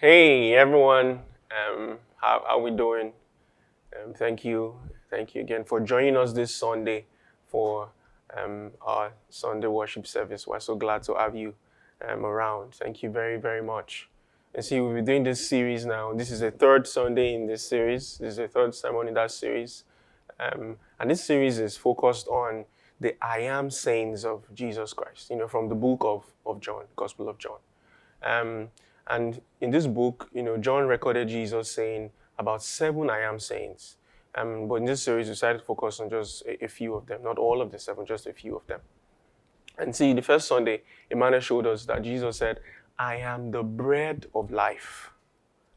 Hey everyone, how we doing? Thank you again for joining us this Sunday for our Sunday worship service. We're so glad to have you around. Thank you very, very much. And see, we've been doing this series now. This is the third Sunday in this series. This is the third sermon in that series, and this series is focused on the I am sayings of Jesus Christ. From the book of John, Gospel of John. Um, and in this book, John recorded Jesus saying about 7 I am sayings. But in this series, we decided to focus on just a few of them, not all of the 7, just a few of them. And see, the first Sunday, Emmanuel showed us that Jesus said, I am the bread of life.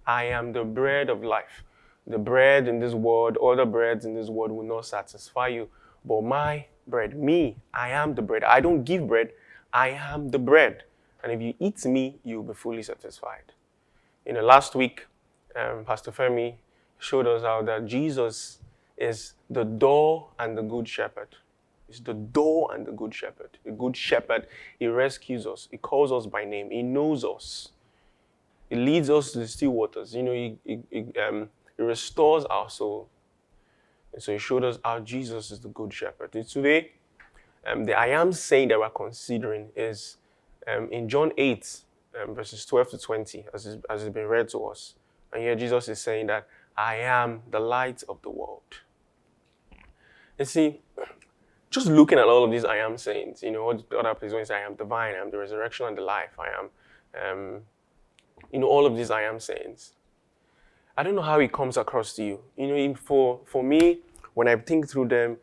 I am the bread of life. The bread in this world, other breads in this world will not satisfy you. But my bread, me, I am the bread. I don't give bread, I am the bread. And if you eat me, you'll be fully satisfied. Last week, Pastor Femi showed us how that Jesus is the door and the good shepherd. He's the door and the good shepherd. The good shepherd, he rescues us. He calls us by name. He knows us. He leads us to the still waters. He restores our soul. And so he showed us how Jesus is the good shepherd. And today, the I am saying that we're considering is in John 8, verses 12 to 20, as it's been read to us. And here Jesus is saying that I am the light of the world. You see, just looking at all of these I am sayings, all the other places when he says I am divine, I am the resurrection and the life, I am, all of these I am sayings. I don't know how it comes across to you. For me, when I think through them,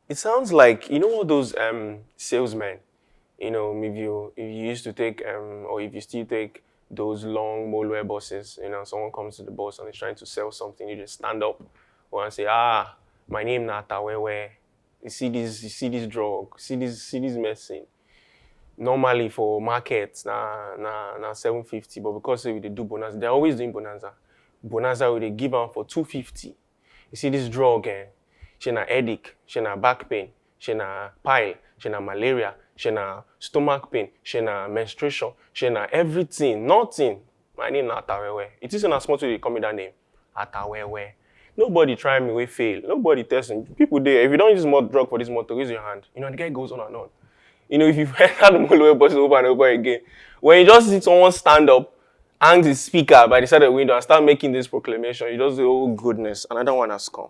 it sounds like, all those salesmen, if you used to take, or if you still take those long motorway buses, someone comes to the bus and is trying to sell something, you just stand up and say, my name na Tawewe. You see this drug, see this medicine. Normally for markets, na 750, but because they do bonanza, they're always doing bonanza. Bonanza they give them for 250. You see this drug, she na headache, she na back pain, she na pile, she na malaria, she na stomach pain, she na menstruation, she na everything, nothing. My name na Atawewe. It is in a small way they call me that name. Atawewe. Nobody try me, we fail. Nobody testing. People there, if you don't use more drug for this motor, raise your hand. The guy goes on and on. If you've heard the motorway buses over and over again, when you just see someone stand up, hang his speaker by the side of the window and start making this proclamation, you just say, oh goodness, another one has come.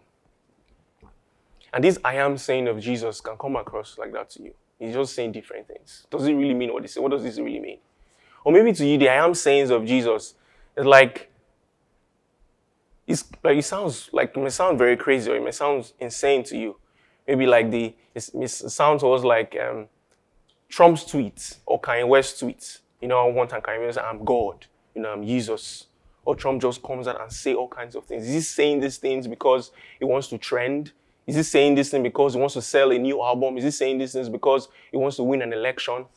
And this I am saying of Jesus can come across like that to you. He's just saying different things. Does it really mean what he says? What does this really mean? Or maybe to you, the I am sayings of Jesus is it may sound very crazy, or it may sound insane to you. Maybe it sounds almost like Trump's tweets or Kanye West's tweets. One time Kanye West said, I'm God, I'm Jesus. Or Trump just comes out and say all kinds of things. Is he saying these things because he wants to trend? Is he saying this thing because he wants to sell a new album? Is he saying these things because he wants to win an election?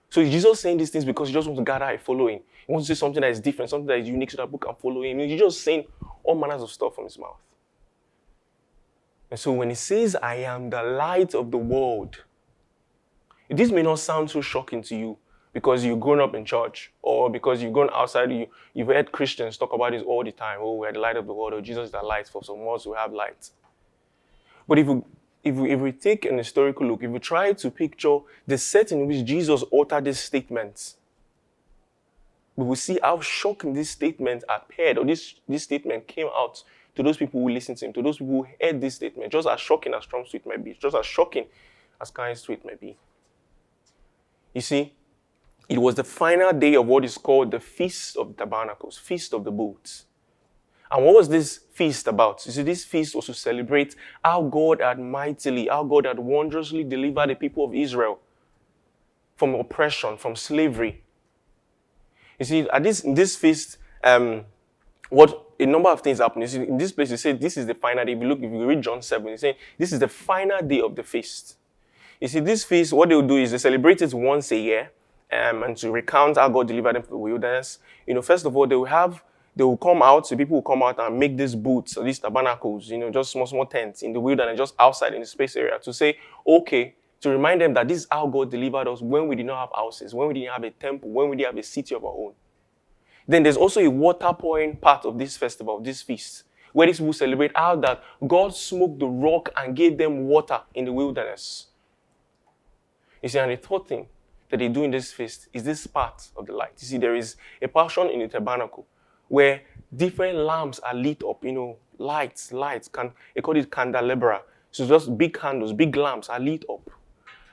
So is Jesus saying these things because he just wants to gather a following? He wants to say something that is different, something that is unique so that people can follow him. He's just saying all manners of stuff from his mouth. And so when he says, I am the light of the world, this may not sound so shocking to you because you've grown up in church or because you've gone outside, you've heard Christians talk about this all the time. Oh, we're the light of the world, or Jesus is the light, for some others who have light. But if we take an historical look, if we try to picture the setting in which Jesus uttered this statement, we will see how shocking this statement appeared, or this statement came out to those people who listened to him, to those people who heard this statement, just as shocking as Trump's tweet might be, just as shocking as Kanye's tweet might be. You see, it was the final day of what is called the Feast of Tabernacles, Feast of the Booths. And what was this feast about? You see, this feast was to celebrate how God had wondrously delivered the people of Israel from oppression, from slavery. You see, in this feast, what a number of things happened. You see, in this place, you say this is the final day. If you read John 7, you say this is the final day of the feast. You see, this feast, what they'll do is they celebrate it once a year, and to recount how God delivered them from the wilderness. First of all, they will come out, so people will come out and make these booths, or these tabernacles, just small tents in the wilderness, just outside in the space area, to say, okay, to remind them that this is how God delivered us when we did not have houses, when we didn't have a temple, when we didn't have a city of our own. Then there's also a water pouring part of this festival, this feast, where these people celebrate how that God smoked the rock and gave them water in the wilderness. You see, and the third thing that they do in this feast is this part of the light. You see, there is a portion in the tabernacle where different lamps are lit up, lights, they call it candelabra. So just big candles, big lamps are lit up.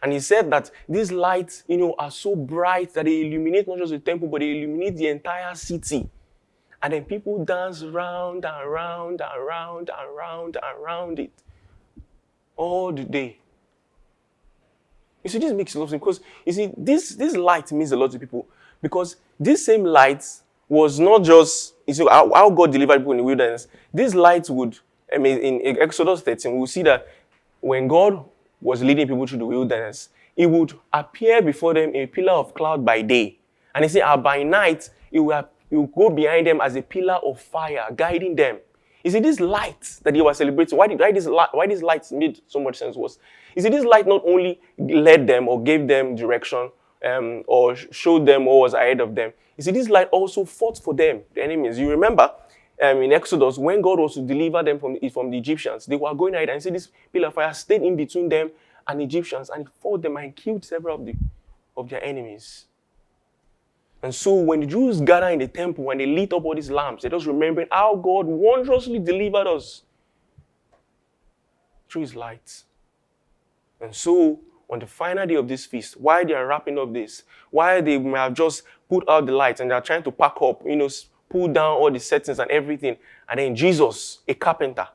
And he said that these lights, are so bright that they illuminate not just the temple, but they illuminate the entire city. And then people dance round and round and round and round and round it all the day. You see, this makes a lot of sense because, you see, this light means a lot to people because this same light was not just, you see, how God delivered people in the wilderness. This light would, in Exodus 13, we'll see that when God was leading people through the wilderness, it would appear before them a pillar of cloud by day. And he said, by night, it will go behind them as a pillar of fire, guiding them. You see, this light that he was celebrating, why this light made so much sense was, you see, this light not only led them or gave them direction or showed them what was ahead of them. You see, this light also fought for them, the enemies. You remember in Exodus, when God was to deliver them from the Egyptians, they were going ahead and see this pillar of fire stayed in between them and the Egyptians, and it fought them and killed several of their enemies. And so when the Jews gather in the temple, when they lit up all these lamps, they're just remembering how God wondrously delivered us through his light. And so on the final day of this feast, while they are wrapping up this, while they may have just put out the lights and they are trying to pack up, pull down all the settings and everything, and then Jesus, a carpenter,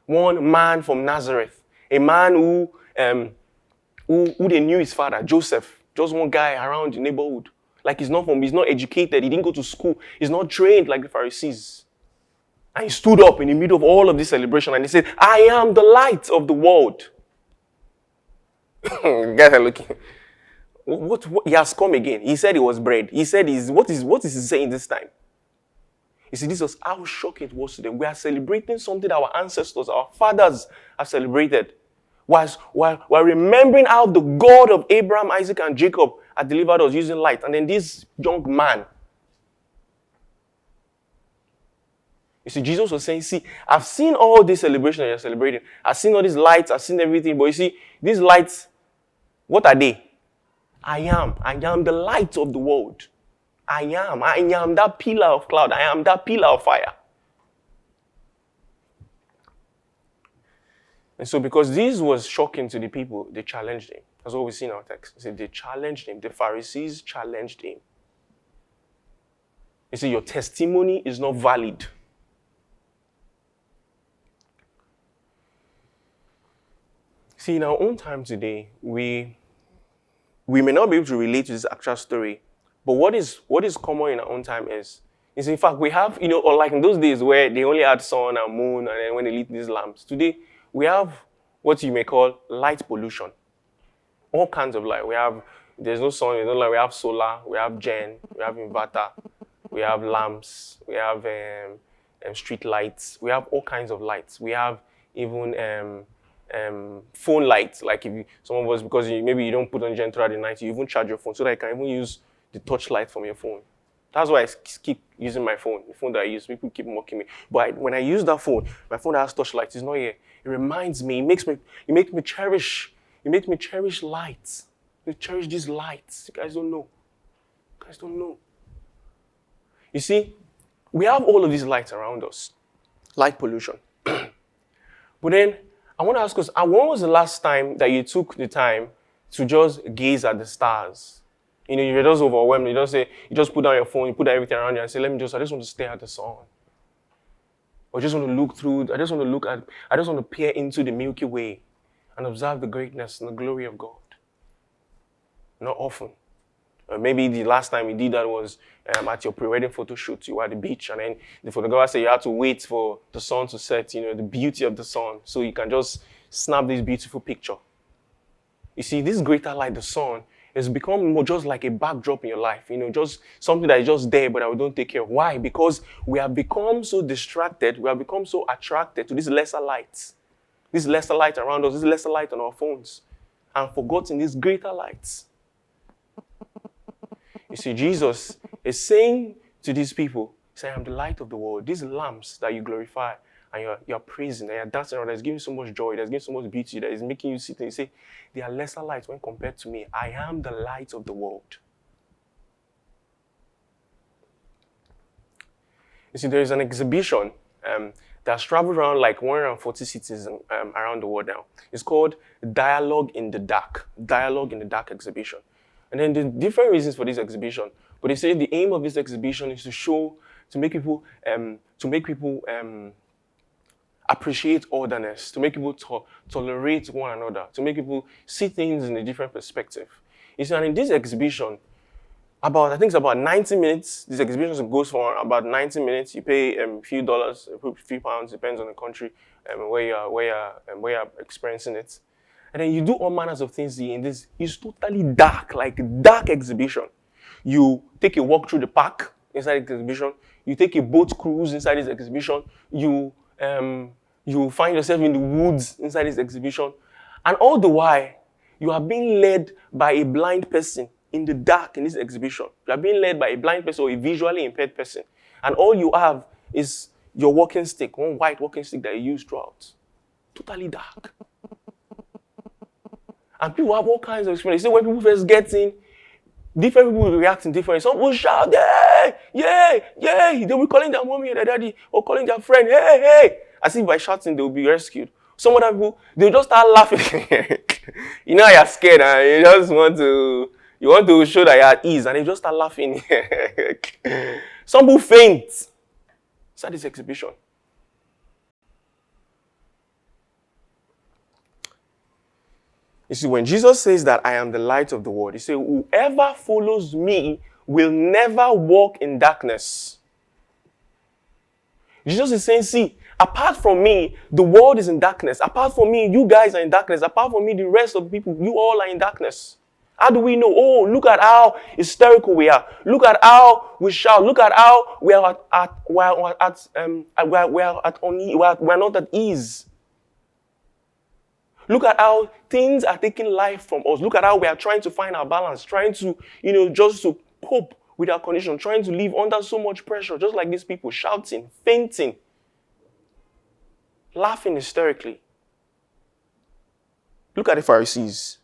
one man from Nazareth, a man who they knew his father, Joseph, just one guy around the neighborhood. Like he's not educated, he didn't go to school, he's not trained like the Pharisees. And he stood up in the middle of all of this celebration and he said, I am the light of the world. Guys are looking. What? He has come again. He said it was bread. He said, what is he saying this time? You see, this was how shocking it was to them. We are celebrating something that our ancestors, our fathers have celebrated. While remembering how the God of Abraham, Isaac, and Jacob had delivered us using light. And then this young man. You see, Jesus was saying, see, I've seen all this celebration that you're celebrating. I've seen all these lights. I've seen everything. But you see, these lights, what are they? I am the light of the world. I am that pillar of cloud. I am that pillar of fire. And so because this was shocking to the people, they challenged him. That's what we see in our text. They challenged him. The Pharisees challenged him. You see, your testimony is not valid. See, in our own time today, we may not be able to relate to this actual story, but what is common in our own time is in fact, we have, or like in those days where they only had sun and moon, and then when they lit these lamps, today we have what you may call light pollution. All kinds of light. There's no sun, there's no light. We have solar, we have gen, we have inverter, we have lamps, we have street lights, we have all kinds of lights. We have even phone lights. Like some of us, because maybe you don't put on gen throughout the night, you even charge your phone so that you can even use the touch light from your phone. That's why I keep using my phone. The phone that I use, people keep mocking me. But when I use that phone, my phone that has touch light is not here. It reminds me, it makes me cherish lights. You cherish these lights. You guys don't know. You see, we have all of these lights around us. Light pollution. But then, I want to ask us, when was the last time that you took the time to just gaze at the stars? You're just overwhelmed. You just put down your phone, you put everything around you and say, I just want to stare at the sun. Or I just want to peer into the Milky Way and observe the greatness and the glory of God. Not often. Maybe the last time you did that was at your pre-wedding photo shoot. You were at the beach, and then the photographer said you had to wait for the sun to set, the beauty of the sun, so you can just snap this beautiful picture. You see, this greater light, the sun, has become more just like a backdrop in your life, just something that is just there, but that we don't take care of. Why? Because we have become so distracted, we have become so attracted to these lesser lights. This lesser light around us, this lesser light on our phones, and forgotten these greater lights. You see, Jesus is saying to these people Say, I am the light of the world. These lamps that you glorify and you're praising and you're dancing around, that's giving you so much joy, that's giving you so much beauty, that is making you sit and you say, they are lesser lights when compared to me. I am the light of the world. You see, there is an exhibition that's traveled around like 140 cities around the world now. It's called Dialogue in the Dark. Dialogue in the Dark exhibition. And then the different reasons for this exhibition. But they say the aim of this exhibition is to make people appreciate otherness, to make people tolerate one another, to make people see things in a different perspective. You see, and in this exhibition, I think it's about 90 minutes. This exhibition goes for about 90 minutes. You pay a few dollars, a few pounds, depends on the country where you're experiencing it. And then you do all manners of things in this. It's totally dark, like dark exhibition. You take a walk through the park inside the exhibition. You take a boat cruise inside this exhibition. You find yourself in the woods inside this exhibition. And all the while, you are being led by a blind person in the dark in this exhibition. You are being led by a blind person or a visually impaired person. And all you have is your walking stick, one white walking stick that you use throughout. Totally dark. And people have all kinds of experiences. See, when people first get in, different people will react in different ways. Some will shout, "Yay! Yay! Yay!" They'll be calling their mommy or their daddy or calling their friend, "Hey! Hey!" As if by shouting, they'll be rescued. Some other people, they'll just start laughing. You know you're scared and you just want to show that you're at ease, and they just start laughing. Some will faint. It's at this exhibition. You see, when Jesus says that I am the light of the world, he says, whoever follows me will never walk in darkness. Jesus is saying, see, apart from me, the world is in darkness. Apart from me, you guys are in darkness. Apart from me, the rest of the people, you all are in darkness. How do we know? Oh, look at how hysterical we are. Look at how we shout. Look at how we're not at ease. Look at how things are taking life from us. Look at how we are trying to find our balance, trying to, just to cope with our condition, trying to live under so much pressure, just like these people, shouting, fainting, laughing hysterically. Look at the Pharisees.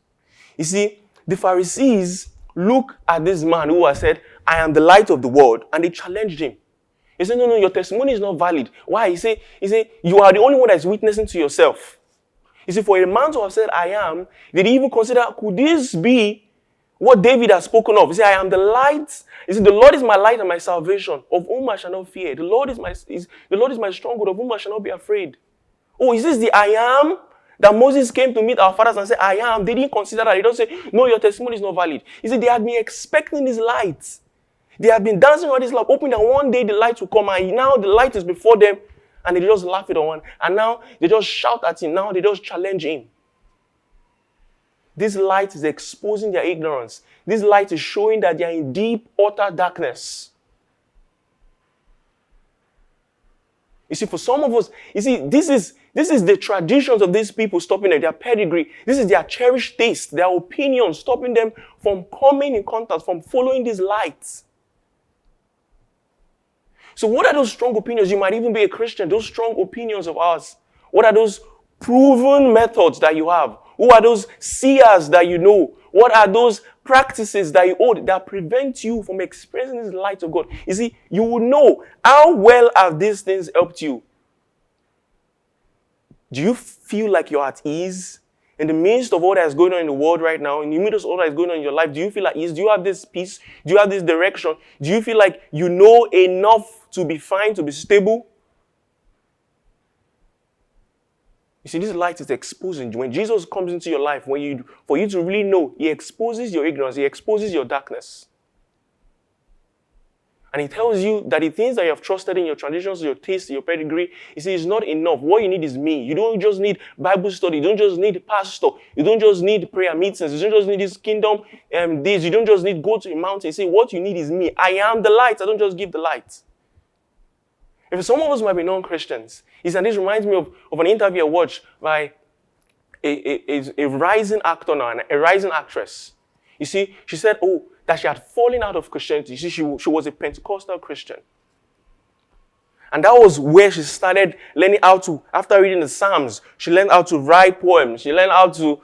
You see, the Pharisees look at this man who has said, I am the light of the world, and they challenged him. He said, no, your testimony is not valid. Why? He said, you are the only one that is witnessing to yourself. You see, for a man to have said, I am, did he even consider, could this be what David has spoken of? He said, I am the light. He said, the Lord is my light and my salvation, of whom I shall not fear. The Lord is my stronghold, of whom I shall not be afraid. Oh, is this the I am that Moses came to meet our fathers and said, I am? They didn't consider that. They don't say, no, your testimony is not valid. He said, they had been expecting this light. They have been dancing around this light, hoping that one day the light will come, and now the light is before them. And they just laugh at one. And now they just shout at him. Now they just challenge him. This light is exposing their ignorance. This light is showing that they are in deep, utter darkness. You see, for some of us, this is the traditions of these people stopping them, their pedigree. This is their cherished taste, their opinions, stopping them from coming in contact, from following these lights. So what are those strong opinions? You might even be a Christian. Those strong opinions of ours. What are those proven methods that you have? Who are those seers that you know? What are those practices that you hold that prevent you from experiencing this light of God? You see, you will know how well have these things helped you. Do you feel like you're at ease? In the midst of all that is going on in the world right now, in the midst of all that is going on in your life, do you feel at ease? Do you have this peace? Do you have this direction? Do you feel like you know enough to be fine, to be stable? You see, this light is exposing. When Jesus comes into your life, for you to really know, he exposes your ignorance, he exposes your darkness. And he tells you that the things that you have trusted in, your traditions, your taste, your pedigree, he says it's not enough. What you need is me. You don't just need Bible study. You don't just need pastor. You don't just need prayer meetings. You don't just need this kingdom, this. You don't just need go to a mountain. He says what you need is me. I am the light. I don't just give the light. If some of us might be non-Christians, and this reminds me of an interview I watched by a rising actor now, a rising actress. You see, she said, that she had fallen out of Christianity. You see, she was a Pentecostal Christian. And that was where she started learning how to, after reading the Psalms, she learned how to write poems. She learned how to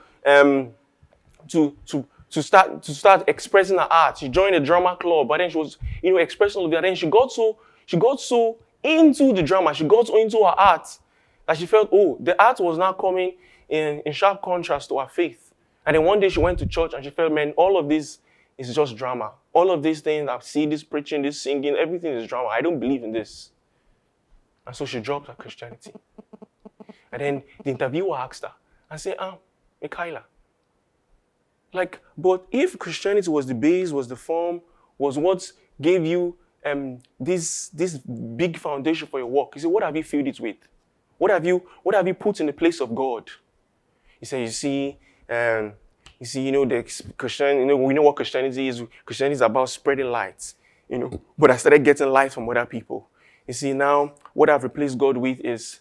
start expressing her art. She joined a drama club, but then she was, expressing all of that. Then she got so into the drama, she got so into her art that she felt, the art was now coming in sharp contrast to her faith. And then one day she went to church and she felt, man, all of this is just drama. All of these things I see, this preaching, this singing, everything is drama. I don't believe in this. And so she dropped her Christianity. And then the interviewer asked her and said, Michaela, but if Christianity was the base, was the form, was what gave you this big foundation for your work, he said, what have you filled it with? What have you put in the place of God? He said, the Christian, we know what Christianity is. Christianity is about spreading light, But I started getting light from other people. You see, now what I've replaced God with is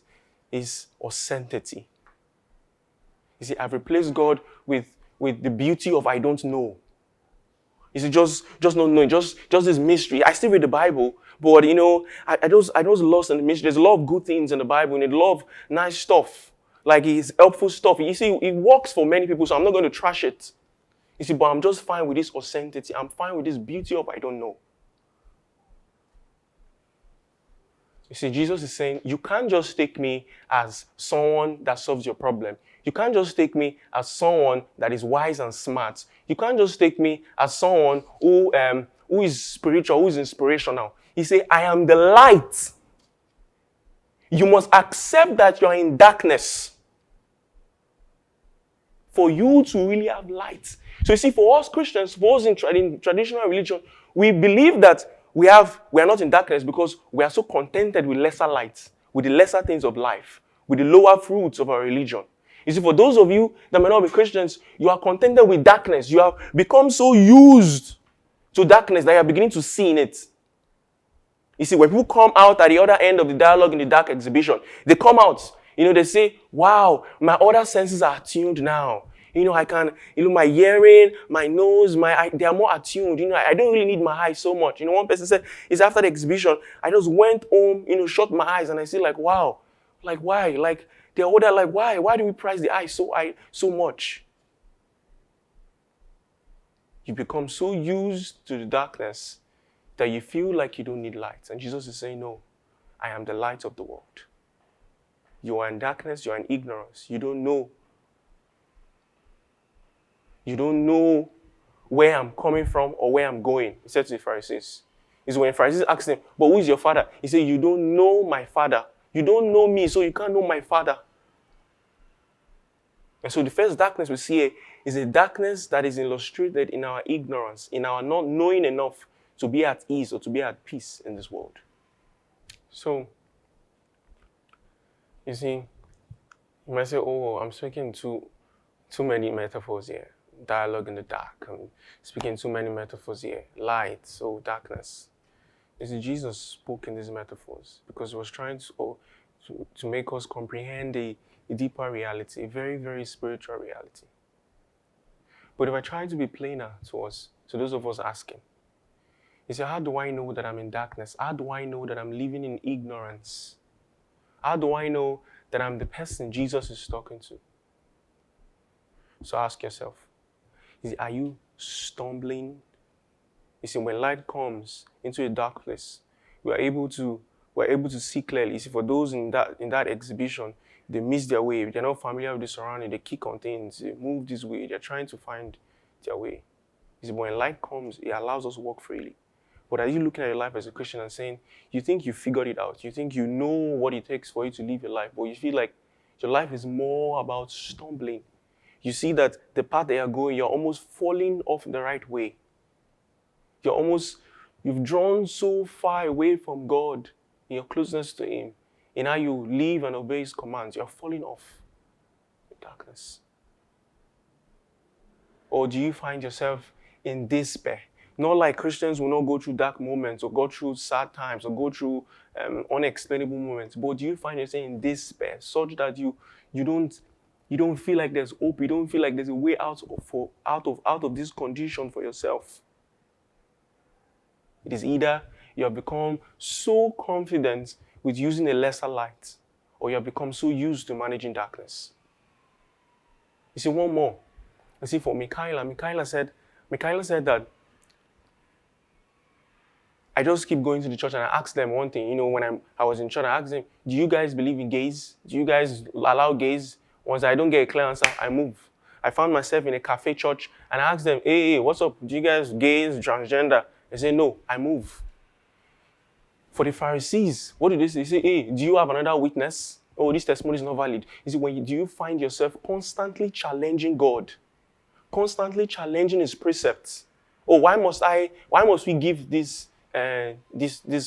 authenticity. You see, I've replaced God with the beauty of I don't know. You see, just not knowing, just this mystery. I still read the Bible, but I just lost in the mystery. There's a lot of good things in the Bible, and a lot of nice stuff. Like it's helpful stuff. You see, it works for many people, so I'm not going to trash it. You see, but I'm just fine with this authenticity. I'm fine with this beauty of I don't know. You see, Jesus is saying, you can't just take me as someone that solves your problem. You can't just take me as someone that is wise and smart. You can't just take me as someone who is spiritual, who is inspirational. He said, I am the light. You must accept that you are in darkness for you to really have light. So you see, for us Christians, for us in traditional religion, we believe that we are not in darkness because we are so contented with lesser light, with the lesser things of life, with the lower fruits of our religion. You see, for those of you that may not be Christians, you are contented with darkness. You have become so used to darkness that you are beginning to see in it. You see, when people come out at the other end of the dialogue in the dark exhibition, they come out, they say, wow, my other senses are attuned now. I can, my hearing, my nose, they are more attuned. I don't really need my eyes so much. One person said, it's after the exhibition, I just went home, shut my eyes, and I see wow, why? They're older, why? Why do we price the eye so much? You become so used to the darkness that you feel like you don't need light. And Jesus is saying, no, I am the light of the world. You are in darkness, you are in ignorance. You don't know. You don't know where I'm coming from or where I'm going. He said to the Pharisees. It's when Pharisees asked him, but who is your father? He said, you don't know my father. You don't know me, so you can't know my father. And so the first darkness we see here is a darkness that is illustrated in our ignorance, in our not knowing enough to be at ease or to be at peace in this world. So, you see, you might say, I'm speaking too many metaphors here. Dialogue in the dark. I'm speaking too many metaphors here. Light, so darkness. You see, Jesus spoke in these metaphors because he was trying to make us comprehend a deeper reality, a very, very spiritual reality. But if I try to be plainer to those of us asking, you say, how do I know that I'm in darkness? How do I know that I'm living in ignorance? How do I know that I'm the person Jesus is talking to? So ask yourself, are you stumbling? You see, when light comes into a dark place, we're able to see clearly. You see, for those in that exhibition, they miss their way. They're not familiar with the surrounding. They kick on things. They move this way. They're trying to find their way. You see, when light comes, it allows us to walk freely. But are you looking at your life as a Christian and saying, you think you figured it out? You think you know what it takes for you to live your life, but you feel like your life is more about stumbling. You see that the path that you're going, you're almost falling off the right way. You've drawn so far away from God in your closeness to Him. In how you live and obey His commands, you're falling off in darkness. Or do you find yourself in despair? Not like Christians will not go through dark moments or go through sad times or go through unexplainable moments. But do you find yourself in despair such that you don't feel like there's hope? You don't feel like there's a way out of this condition for yourself? It is either you have become so confident with using a lesser light, or you have become so used to managing darkness. You see, one more. You see, for Michaela said that I just keep going to the church and I asked them one thing. When I was in church, I asked them, do you guys believe in gays? Do you guys allow gays? Once I don't get a clear answer, I move. I found myself in a cafe church and I asked them, hey, what's up? Do you guys gays, transgender? They say, no, I move. For the Pharisees, what did they say? They say, hey, do you have another witness? Oh, this testimony is not valid. You see, do you find yourself constantly challenging God? Constantly challenging his precepts? Oh, why must we give this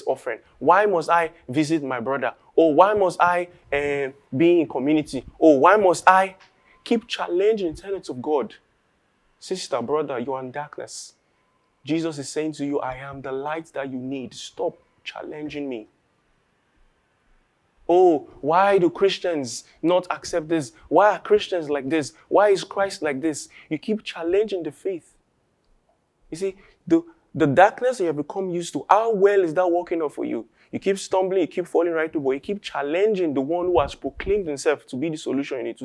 offering? Why must I visit my brother? Oh, why must I be in community? Oh, why must I keep challenging the tenets of God? Sister, brother, you are in darkness. Jesus is saying to you, I am the light that you need. Stop challenging me. Oh, why do Christians not accept this? Why are Christians like this? Why is Christ like this? You keep challenging the faith. You see, the darkness you have become used to, how well is that working out for you? You keep stumbling, you keep falling right to, but you keep challenging the one who has proclaimed himself to be the solution you need,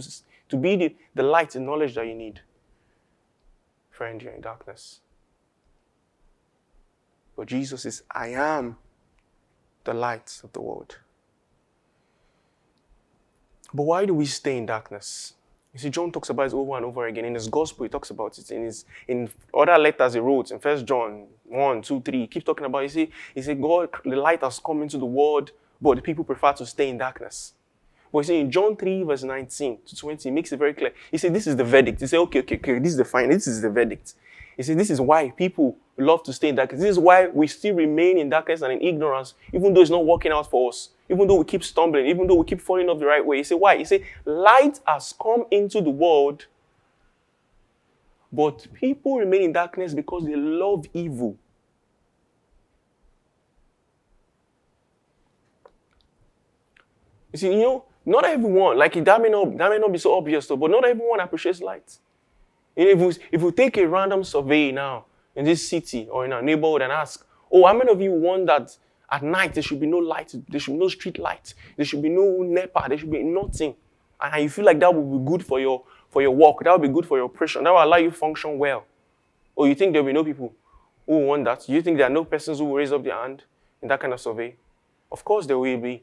to be the light and knowledge that you need. Friend, you're in darkness. But Jesus says, I am the light of the world. But why do we stay in darkness? You see, John talks about it over and over again. In his gospel, he talks about it. In other letters he wrote, in 1 John 1, 2, 3, he keeps talking about it. He said, God, the light has come into the world, but the people prefer to stay in darkness. But you see, in John 3, verse 19 to 20, he makes it very clear. He said, this is the verdict. He said, okay, this is the fine. This is the verdict. He said, this is why people love to stay in darkness. This is why we still remain in darkness and in ignorance, even though it's not working out for us, even though we keep stumbling, even though we keep falling off the right way. He said, why? He said, light has come into the world, but people remain in darkness because they love evil. You see, not everyone, that may not be so obvious, though, but not everyone appreciates light. If we take a random survey now in this city or in our neighborhood and ask, oh, how many of you want that at night there should be no light, there should be no street light, there should be no NEPA, there should be nothing, and you feel like that would be good for your work, that would be good for your operation, that will allow you to function well? Or you think there will be no people who want that? Do you think there are no persons who will raise up their hand in that kind of survey? Of course there will be.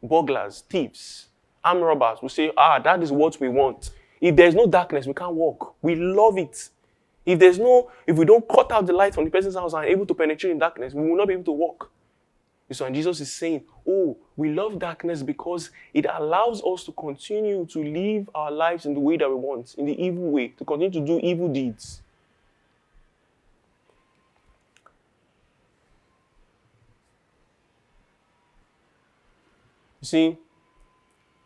Burglars, thieves, armed robbers will say, that is what we want. If there's no darkness, we can't walk. We love it. If we don't cut out the light from the person's house and are able to penetrate in darkness, we will not be able to walk. So, and Jesus is saying, we love darkness because it allows us to continue to live our lives in the way that we want, in the evil way, to continue to do evil deeds. You see,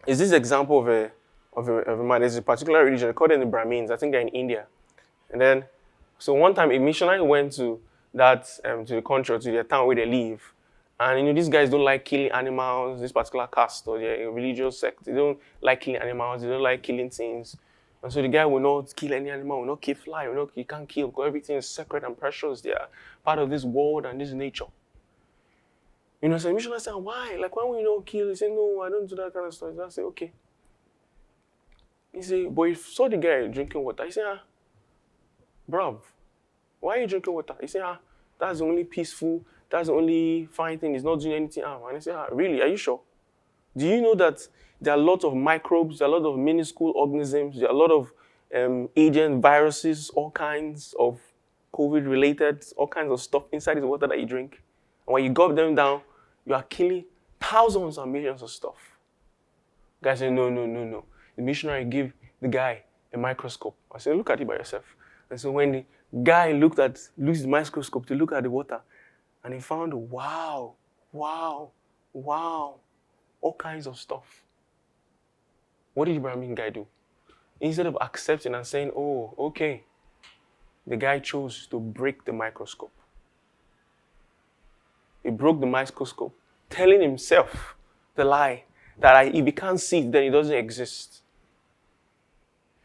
is this example of a man? There's a particular religion called the Brahmins. I think they're in India. And then, so one time a missionary went to to the country, to their town where they live. And these guys don't like killing animals, this particular caste or their religious sect. They don't like killing animals, they don't like killing things. And so the guy will not kill any animal, will not kill fly, he can't kill because everything is sacred and precious. They are part of this world and this nature. So the missionary said, why? Why will you not kill? He said, no, I don't do that kind of stuff. I said, okay. He said, but he saw the guy drinking water. He said, bruv, why are you drinking water? He said, that's the only peaceful, that's the only fine thing. He's not doing anything. And I said, really? Are you sure? Do you know that there are a lot of microbes, there are a lot of minuscule organisms, there are a lot of agent viruses, all kinds of COVID-related, all kinds of stuff inside the water that you drink. And when you gulp them down, you are killing thousands and millions of stuff. The guy said, no. The missionary gave the guy a microscope. I said, look at it by yourself. And so when the guy used the microscope to look at the water, and he found, wow, all kinds of stuff. What did the Brahmin guy do? Instead of accepting and saying, oh, okay, the guy chose to break the microscope. He broke the microscope, telling himself the lie that if he can't see it, then it doesn't exist.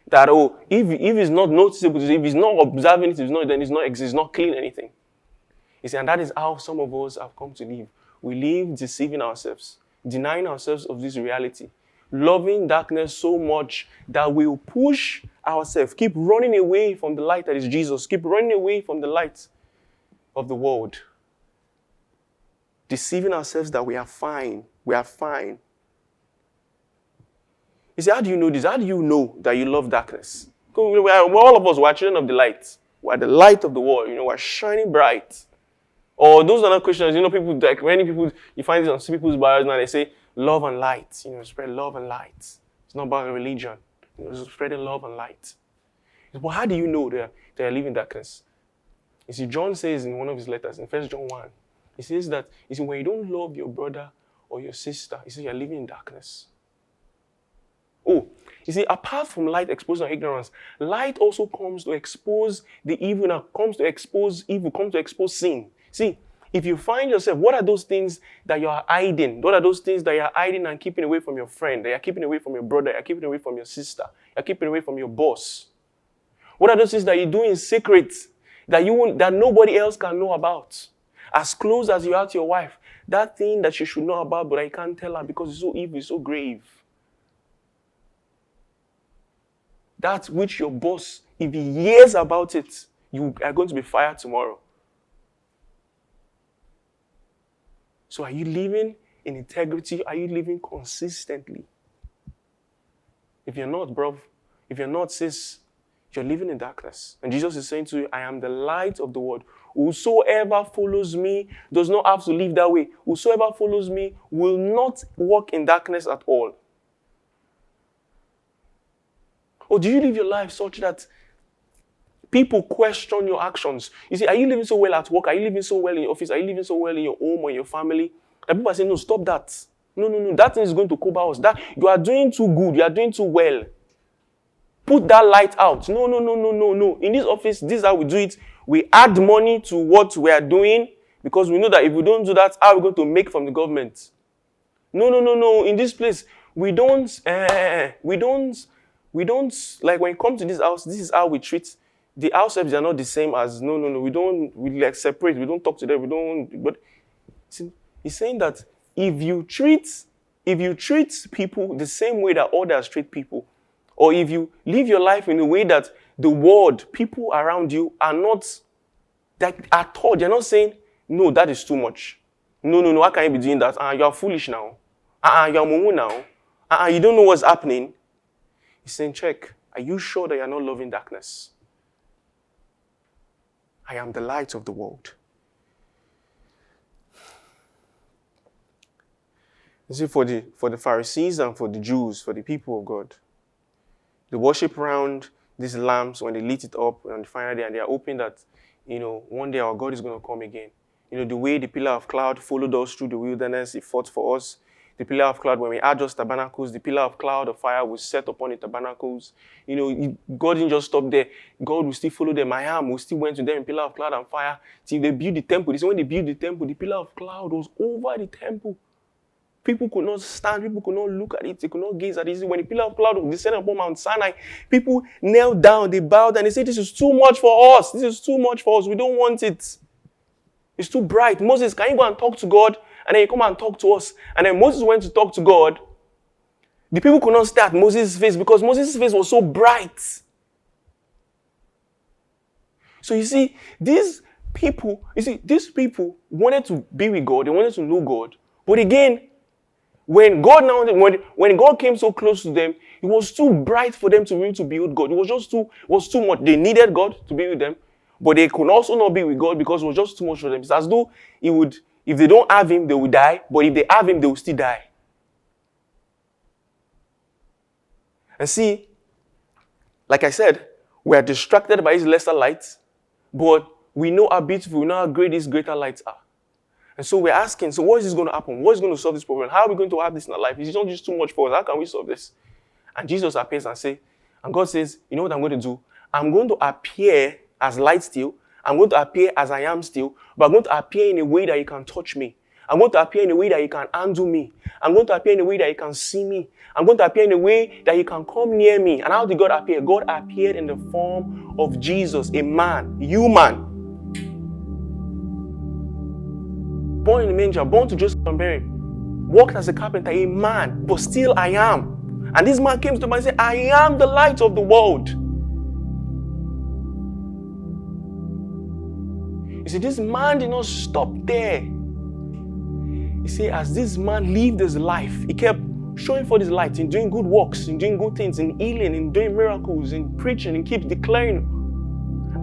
That, if it's not noticeable, if he's not observing it, then it's not exist, it's not clean anything. You see, and that is how some of us have come to live. We live deceiving ourselves, denying ourselves of this reality, loving darkness so much that we'll push ourselves, keep running away from the light that is Jesus, keep running away from the light of the world, deceiving ourselves that we are fine. We are fine. You see, how do you know this? How do you know that you love darkness? All of us, we are children of the light. We are the light of the world. We're shining bright. Or those are not Christians. People, like many people, you find this on some people's bios now, they say love and light. Spread love and light. It's not about religion. It's spreading love and light. But how do you know they are living darkness? You see, John says in one of his letters, in 1 John 1, he says that, when you don't love your brother or your sister, he says you're living in darkness. Oh, you see, apart from light exposing our ignorance, light also comes to expose the evil and comes to expose sin. See, if you find yourself, what are those things that you are hiding? What are those things that you are hiding and keeping away from your friend, that you are keeping away from your brother, you are keeping away from your sister, you are keeping away from your boss? What are those things that you do in secret that nobody else can know about? As close as you are to your wife, that thing that you should know about, but I can't tell her because it's so evil, it's so grave. That which your boss, if he hears about it, you are going to be fired tomorrow. So are you living in integrity? Are you living consistently? If you're not, bro, if you're not, sis, you're living in darkness. And Jesus is saying to you, I am the light of the world. Whosoever follows me does not have to live that way. Whosoever follows me will not walk in darkness at all. Or do you live your life such that people question your actions? You see, are you living so well at work? Are you living so well in your office? Are you living so well in your home or in your family? And people are saying, no, stop that. No. That thing is going to cover us. That you are doing too good. You are doing too well. Put that light out. No. In this office, this is how we do it. We add money to what we are doing because we know that if we don't do that, how are we going to make from the government? No. In this place, we don't, like when it comes to this house, this is how we treat. The house helps are not the same as, we like separate, we don't talk to them, but see, he's saying that if you treat people the same way that others treat people, or if you live your life in a way that the world, people around you are not, that at all, they're not saying, no, that is too much. No, how can you be doing that? You are foolish now. You are mumu now. You don't know what's happening. He's saying, check, are you sure that you're not loving darkness? I am the light of the world. You see, for the Pharisees and for the Jews, for the people of God, the worship around these lamps, when they lit it up on the final day, and they are hoping that, one day our God is going to come again. The way the pillar of cloud followed us through the wilderness, it fought for us. The pillar of cloud, when we had just tabernacles, the pillar of cloud of fire was set upon the tabernacles. God didn't just stop there. God will still follow them. We still went to them in pillar of cloud and fire till they built the temple. This is when they built the temple, the pillar of cloud was over the temple. People could not stand. People could not look at it. They could not gaze at it. When the pillar of cloud was descending upon Mount Sinai, people knelt down, they bowed, and they said, this is too much for us. This is too much for us. We don't want it. It's too bright. Moses, can you go and talk to God? And then you come and talk to us. And then Moses went to talk to God. The people could not stare at Moses' face because Moses' face was so bright. So you see, these people wanted to be with God. They wanted to know God. But again, when God came so close to them, it was too bright for them to be able to be with God. It was too much. They needed God to be with them. But they could also not be with God because it was just too much for them. It's as though if they don't have him, they will die. But if they have him, they will still die. And see, like I said, we are distracted by his lesser lights, but we know how beautiful, we know how great these greater lights are. And so we're asking, so what is going to happen? What is going to solve this problem? How are we going to have this in our life? It's not just too much for us. How can we solve this? And Jesus appears and God says, you know what I'm going to do? I'm going to appear as light still. I'm going to appear as I am still, but I'm going to appear in a way that you can touch me. I'm going to appear in a way that you can handle me. I'm going to appear in a way that you can see me. I'm going to appear in a way that you can come near me. And how did God appear? God appeared in the form of Jesus, a man, human. Born in the manger, born to Joseph and Mary. worked as a carpenter, a man, but still I am. And this man came to me and said, I am the light of the world. You see, this man did not stop there. You see, as this man lived his life, he kept showing forth his light in doing good works, in doing good things, in healing, in doing miracles, in preaching, and keep declaring.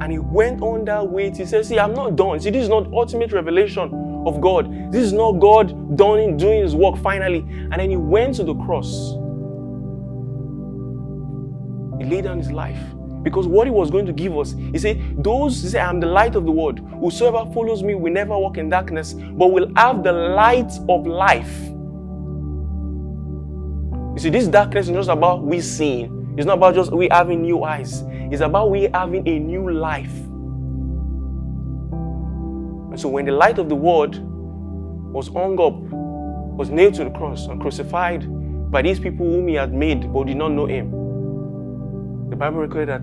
And he went on that way. He says, see, I'm not done. See, this is not ultimate revelation of God. This is not God done doing his work finally. And then he went to the cross. He laid down his life. Because what he was going to give us, he said, I am the light of the world. Whosoever follows me will never walk in darkness, but will have the light of life. You see, this darkness is not about we seeing. It's not about just we having new eyes. It's about we having a new life. And so when the light of the world was hung up, was nailed to the cross and crucified by these people whom he had made but did not know him, the Bible recorded that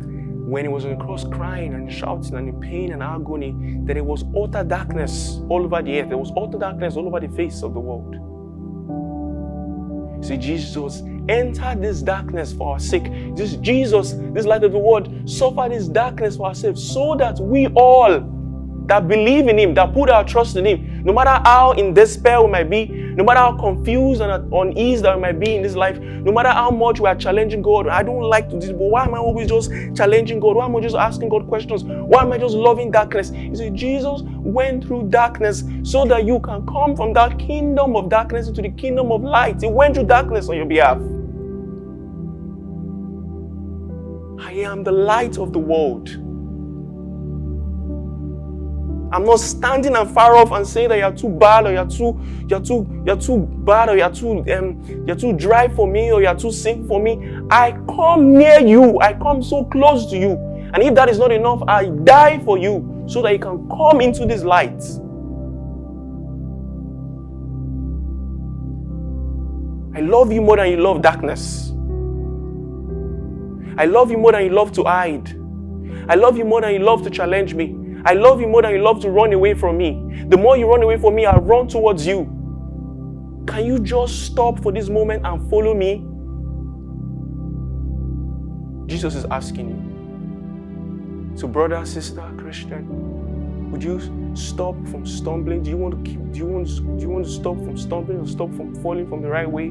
when he was on the cross crying and shouting and in pain and agony, that there was utter darkness all over the earth. There was utter darkness all over the face of the world. See, Jesus entered this darkness for our sake. Jesus, this light of the world, suffered this darkness for ourselves so that we all that believe in him, that put our trust in him, no matter how in despair we might be, no matter how confused and uneasy that we might be in this life, no matter how much we are challenging God, I don't like to do this, but why am I always just challenging God? Why am I just asking God questions? Why am I just loving darkness? You see, Jesus went through darkness so that you can come from that kingdom of darkness into the kingdom of light. He went through darkness on your behalf. I am the light of the world. I'm not standing and far off and saying that you're too bad, or you're too bad, or you're too dry for me, or you're too sinful for me. I come near you. I come so close to you. And if that is not enough, I die for you so that you can come into this light. I love you more than you love darkness. I love you more than you love to hide. I love you more than you love to challenge me. I love you more than you love to run away from me. The more you run away from me, I run towards you. Can you just stop for this moment and follow me? Jesus is asking you. So brother, sister, Christian, would you stop from stumbling? Do you want to stop from stumbling or stop from falling from the right way?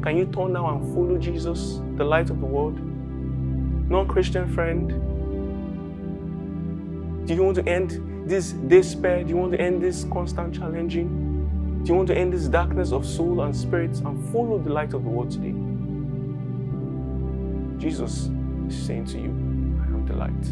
Can you turn now and follow Jesus, the light of the world? Non-Christian friend, do you want to end this despair? Do you want to end this constant challenging? Do you want to end this darkness of soul and spirit and follow the light of the world today? Jesus is saying to you, I am the light.